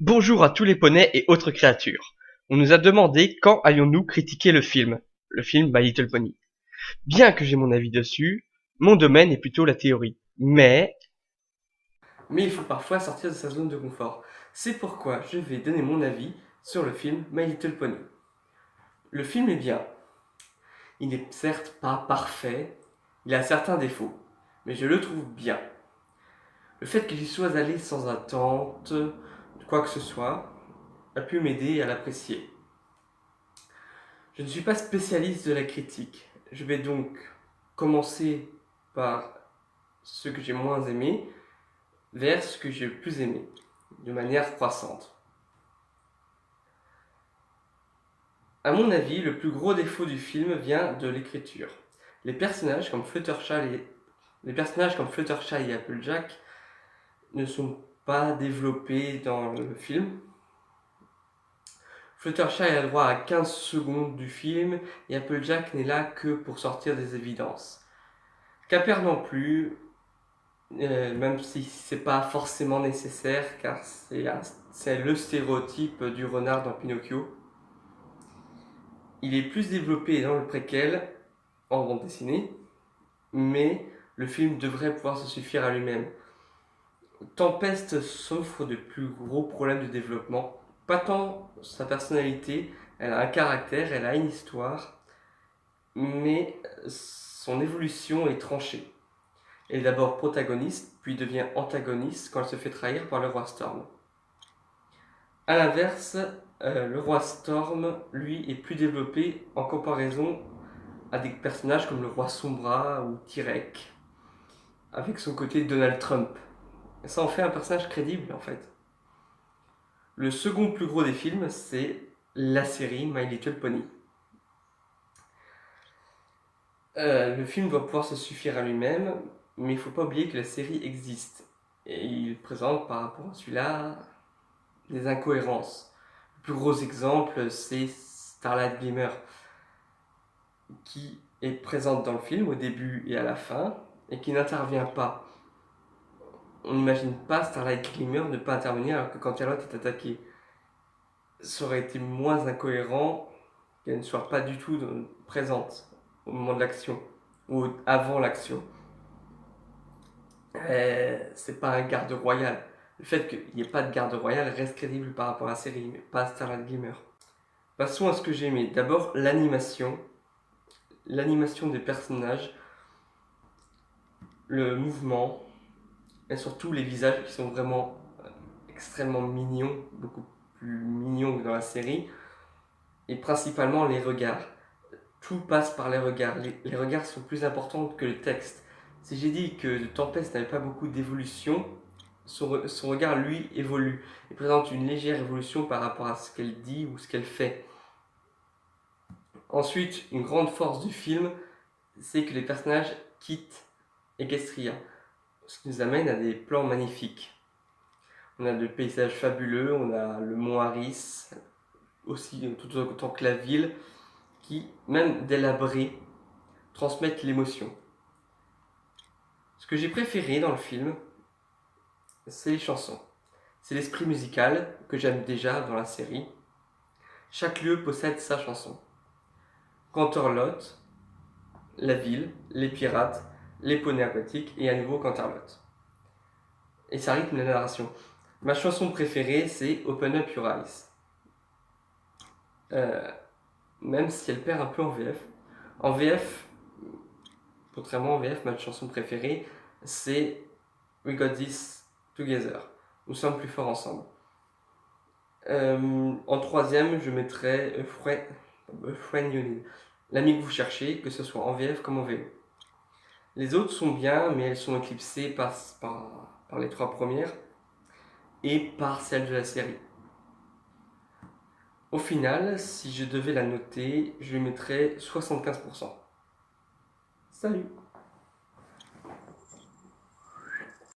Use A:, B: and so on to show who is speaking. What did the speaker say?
A: Bonjour à tous les poneys et autres créatures. On nous a demandé quand allions-nous critiquer le film My Little Pony. Bien que j'ai mon avis dessus, mon domaine est plutôt la théorie.
B: Mais il faut parfois sortir de sa zone de confort. C'est pourquoi je vais donner mon avis sur le film My Little Pony. Le film est bien. Il n'est certes pas parfait, il a certains défauts, mais je le trouve bien. Le fait que j'y sois allé sans attente, quoi que ce soit, a pu m'aider à l'apprécier. Je ne suis pas spécialiste de la critique. Je vais donc commencer par ce que j'ai moins aimé vers ce que j'ai le plus aimé, de manière croissante. À mon avis, le plus gros défaut du film vient de l'écriture. Les personnages comme Fluttershy et Applejack ne sont pas développés dans le film. Fluttershy a le droit à 15 secondes du film et Applejack n'est là que pour sortir des évidences. Capper non plus, même si c'est pas forcément nécessaire car c'est le stéréotype du renard dans Pinocchio. Il est plus développé dans le préquel, en bande dessinée, mais le film devrait pouvoir se suffire à lui-même. Tempest souffre de plus gros problèmes de développement. Pas tant sa personnalité, elle a un caractère, elle a une histoire, mais son évolution est tranchée. Elle est d'abord protagoniste, puis devient antagoniste quand elle se fait trahir par le roi Storm. A l'inverse, le roi Storm, lui, est plus développé en comparaison à des personnages comme le roi Sombra ou Tyrek, avec son côté Donald Trump. Et ça en fait un personnage crédible en fait. Le second plus gros des films, c'est la série My Little Pony. Le film doit pouvoir se suffire à lui-même, mais il ne faut pas oublier que la série existe. Et il présente par rapport à celui-là des incohérences. Le plus gros exemple, c'est Starlight Glimmer, qui est présente dans le film au début et à la fin, et qui n'intervient pas. On n'imagine pas Starlight Glimmer ne pas intervenir alors que quand Charlotte est attaquée. Ça aurait été moins incohérent qu'elle ne soit pas du tout présente au moment de l'action ou avant l'action. C'est pas un garde royal. Le fait qu'il n'y ait pas de garde royal reste crédible par rapport à la série, mais pas à Starlight Glimmer. Passons à ce que j'ai aimé. D'abord, l'animation. L'animation des personnages, le mouvement, et surtout les visages qui sont vraiment extrêmement mignons, beaucoup plus mignons que dans la série, et principalement les regards. Tout passe par les regards. Les regards sont plus importants que le texte. Si j'ai dit que Tempest n'avait pas beaucoup d'évolution, son regard, lui, évolue. Il présente une légère évolution par rapport à ce qu'elle dit ou ce qu'elle fait. Ensuite, une grande force du film, c'est que les personnages quittent Equestria, ce qui nous amène à des plans magnifiques. On a des paysages fabuleux, on a le mont Harris, aussi tout autant que la ville, qui, même délabrés, transmettent l'émotion. Ce que j'ai préféré dans le film, c'est les chansons. C'est l'esprit musical que j'aime déjà dans la série. Chaque lieu possède sa chanson. Canterlot, la ville, les pirates, les poneys aquatiques et à nouveau Canterlot. Et ça rythme la narration. Ma chanson préférée, c'est Open Up Your Eyes. Même si elle perd un peu en VF. En VF, contrairement en VF, ma chanson préférée, c'est We Got This Together. Nous sommes plus forts ensemble. En troisième, je mettrais Friend You Need. L'ami que vous cherchez, que ce soit en VF comme en VO. Les autres sont bien, mais elles sont éclipsées par les trois premières et par celles de la série. Au final, si je devais la noter, je lui mettrais 75%. Salut!